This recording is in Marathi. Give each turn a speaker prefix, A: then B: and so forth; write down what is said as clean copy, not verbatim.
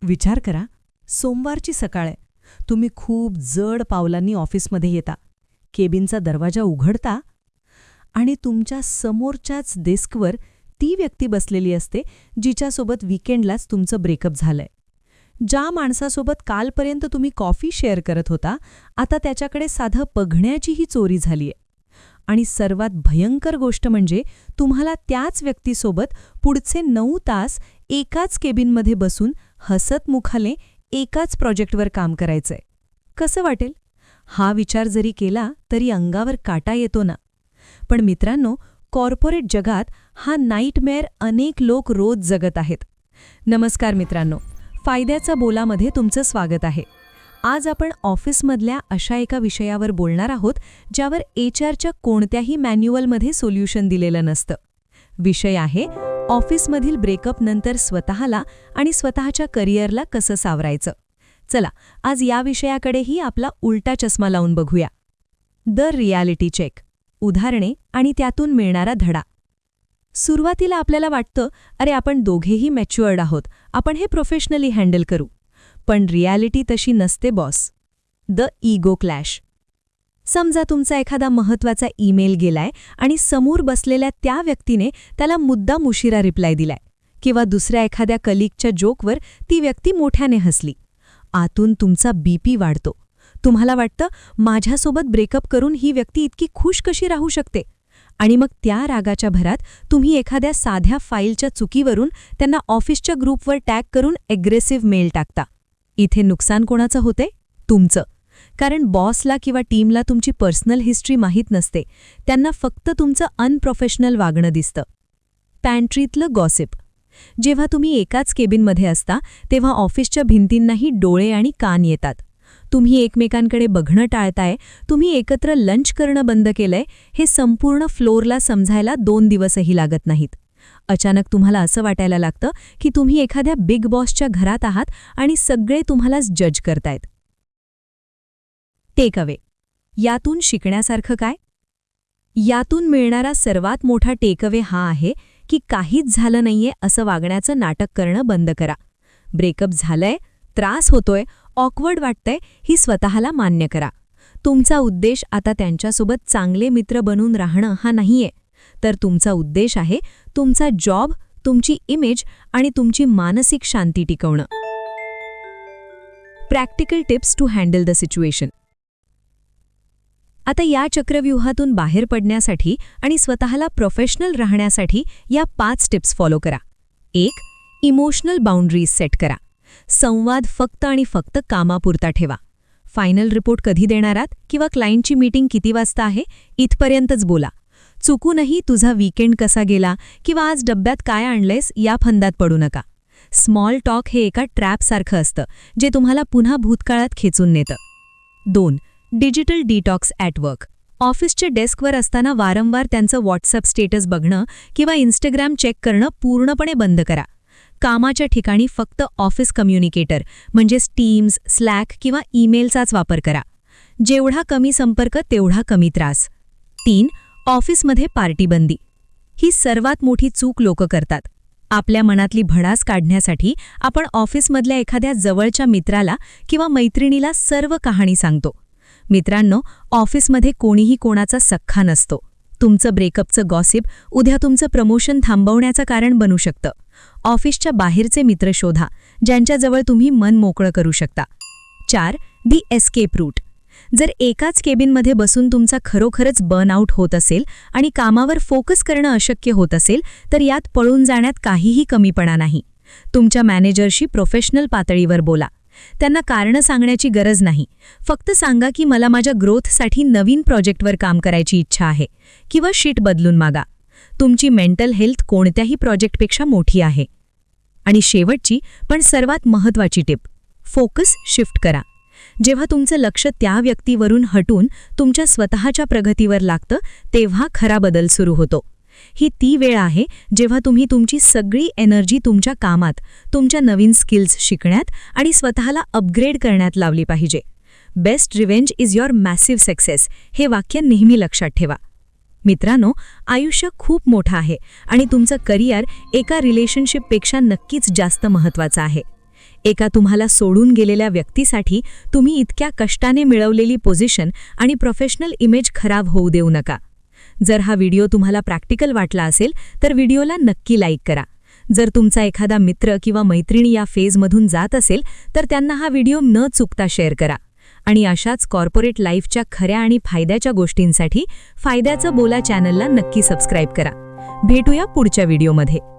A: विचार करा, सोमवारची सकाळ आहे. तुम्ही खूप जड पावलांनी ऑफिसमध्ये येता. केबिनचा दरवाजा उघडता आणि तुमच्या समोरच्याच डेस्कवर ती व्यक्ती बसलेली असते जिच्यासोबत वीकेंडलाच तुमचं ब्रेकअप झालंय. ज्या माणसासोबत कालपर्यंत तुम्ही कॉफी शेअर करत होता, आता त्याच्याकडे साधं बघण्याचीही चोरी झालीये. आणि सर्वात भयंकर गोष्ट म्हणजे तुम्हाला त्याच व्यक्तीसोबत पुढचे 9 तास एकाच केबिनमध्ये बसून हसत मुखाने एकाच प्रोजेक्टवर काम करायचंय. कसं वाटेल? हा विचार जरी केला तरी अंगावर काटा येतो ना. पण मित्रांनो, कॉर्पोरेट जगात हा नाईटमेअर अनेक लोक रोज जगत आहेत. नमस्कार मित्रांनो, फायद्याचा बोलामध्ये तुमचं स्वागत आहे. आज आपण ऑफिसमधल्या अशा एका विषयावर बोलणार आहोत ज्यावर एचआरच्या कोणत्याही मॅन्युअलमध्ये सोल्युशन दिलेलं नसतं. विषय आहे ऑफिसमधील ब्रेकअपनंतर स्वतःला आणि स्वतःच्या करिअरला कसं सावरायचं. चला, आज या विषयाकडेही आपला उलटा चष्मा लावून बघूया. द रियालिटी चेक, उदाहरणे आणि त्यातून मिळणारा धडा. सुरुवातीला आपल्याला वाटतं, अरे आपण दोघेही मॅच्युअर्ड आहोत, आपण हे प्रोफेशनली हँडल करू. पण रियालिटी तशी नसते बॉस. The ego clash. समजा तुमचा एखादा महत्त्वाचा ईमेल गेलाय आणि समोर बसलेल्या त्या व्यक्तीने त्याला मुद्दाम उशिरा रिप्लाय दिलाय, किंवा दुसऱ्या एखाद्या कलीगच्या जोकवर ती व्यक्ती मोठ्याने हसली. आतून तुमचा बीपी वाढतो. तुम्हाला वाटतं, माझ्यासोबत ब्रेकअप करून ही व्यक्ती इतकी खुश कशी राहू शकते. आणि मग त्या रागाच्या भरात तुम्ही एखाद्या साध्या फाईलच्या चुकीवरून त्यांना ऑफिसच्या ग्रुपवर टॅग करून ॲग्रेसिव्ह मेल टाकता. इथे नुकसान कोणाचं होते? तुमचं. कारण बॉसला किंवा टीमला तुमची पर्सनल हिस्ट्री माहीत नसते. त्यांना फक्त तुमचं अनप्रोफेशनल वागणं दिसतं. पॅन्ट्रीतलं गॉसिप. जेव्हा तुम्ही एकाच केबिनमध्ये असता तेव्हा ऑफिसच्या भिंतींनाही डोळे आणि कान येतात. तुम्ही एकमेकांकडे बघणं टाळताय, तुम्ही एकत्र लंच करणं बंद केलंय, हे संपूर्ण फ्लोअरला समजायला 2 दिवसही लागत नाहीत. अचानक तुम्हाला असं वाटायला लागतं की तुम्ही एखाद्या बिग बॉसच्या घरात आहात आणि सगळे तुम्हालाच जज करतायत. Take away. यातून शिकण्यासारखं काय? यातून मिळणारा सर्वात मोठा टेक अवे हा आहे की काहीच झालं नाहीये असं वागण्याचं नाटक करणं बंद करा. ब्रेकअप झालंय, त्रास होतोय, ऑकवर्ड वाटतंय, ही स्वतःला मान्य करा. तुमचा उद्देश आता त्यांच्यासोबत चांगले मित्र बनून राहणं हा नाहीये, तर तुमचा उद्देश आहे तुमचा जॉब, तुमची इमेज आणि तुमची मानसिक शांती टिकवणं. Practical tips to handle the situation. आता या चक्रव्यूहातून बाहेर पडण्यासाठी आणि स्वतःला प्रोफेशनल राहण्यासाठी या 5 टिप्स फॉलो करा. 1. इमोशनल बाउंड्रीज सेट करा. संवाद फक्त आणि फक्त कामापुरता ठेवा. फायनल रिपोर्ट कधी देणारात किंवा क्लायंटची मीटिंग किती वाजता आहे इथपर्यंतच बोला. चुकूनही तुझा वीकेंड कसा गेला किंवा आज डब्यात काय आणलंयस या फंदात पडू नका. स्मॉल टॉक हे एका ट्रॅपसारखं असतं जे तुम्हाला पुन्हा भूतकाळात खेचून नेतं. 2. Digital detox at work. ऑफिसच्या डेस्कवर असताना वारंवार त्यांचं व्हॉट्सअप स्टेटस बघणं किंवा इंस्टाग्राम चेक करणं पूर्णपणे बंद करा. कामाच्या ठिकाणी फक्त ऑफिस कम्युनिकेटर म्हणजेच टीम्स, स्लॅक किंवा ईमेलचाच वापर करा. जेवढा कमी संपर्क तेवढा कमी त्रास. 3. ऑफिसमध्ये पार्टीबंदी. ही सर्वात मोठी चूक लोक करतात. आपल्या मनातली भडास काढण्यासाठी आपण ऑफिसमधल्या एखाद्या जवळच्या मित्राला किंवा मैत्रिणीला सर्व कहाणी सांगतो. मित्रांनो, ऑफिसमध्ये कोणीही कोणाचा सख्खा नसतो. तुमचं ब्रेकअपचं गॉसिप उद्या तुमचं प्रमोशन थांबवण्याचं कारण बनू शकतं. ऑफिसच्या बाहेरचे मित्र शोधा, ज्यांच्याजवळ तुम्ही मन मोकळं करू शकता. 4. दी एस्केप रूट. जर एकाच केबिनमध्ये बसून तुमचा खरोखरच बर्नआउट होत असेल आणि कामावर फोकस करणं अशक्य होत असेल तर यात पळून जाण्यात काहीही कमीपणा नाही. तुमच्या मॅनेजरशी प्रोफेशनल पातळीवर बोला. त्यांना कारणं सांगण्याची गरज नाही. फक्त सांगा की मला माझ्या ग्रोथसाठी नवीन प्रोजेक्टवर काम करायची इच्छा आहे, किंवा शीट बदलून मागा. तुमची मेंटल हेल्थ कोणत्याही प्रोजेक्टपेक्षा मोठी आहे. आणि शेवटची पण सर्वात महत्त्वाची टिप, फोकस शिफ्ट करा. जेव्हा तुमचं लक्ष त्या व्यक्तीवरून हटून तुमच्या स्वतःच्या प्रगतीवर लागतं तेव्हा खरा बदल सुरू होतो. ही ती वेळ आहे जेव्हा तुम्ही तुमची सगळी एनर्जी तुमच्या कामात, तुमच्या नवीन स्किल्स शिकण्यात आणि स्वतःला अपग्रेड करण्यात लावली पाहिजे. Best revenge is your massive success हे वाक्य नेहमी लक्षात ठेवा. मित्रांनो, आयुष्य खूप मोठं आहे आणि तुमचं करिअर एका रिलेशनशिपपेक्षा नक्कीच जास्त महत्त्वाचं आहे.
B: एका तुम्हाला सोडून गेलेल्या व्यक्तीसाठी तुम्ही इतक्या कष्टाने मिळवलेली पोझिशन आणि प्रोफेशनल इमेज खराब होऊ देऊ नका. जर हा व्हिडिओ तुम्हाला प्रॅक्टिकल वाटला असेल तर व्हिडिओला नक्की लाईक करा. जर तुमचा एखादा मित्र किंवा मैत्रिणी या फेजमधून जात असेल तर त्यांना हा व्हिडिओ न चुकता शेअर करा. आणि अशाच कॉर्पोरेट लाईफच्या खऱ्या आणि फायद्याच्या गोष्टींसाठी फायद्याचं बोला चॅनलला नक्की सबस्क्राईब करा. भेटूया पुढच्या व्हिडिओमध्ये.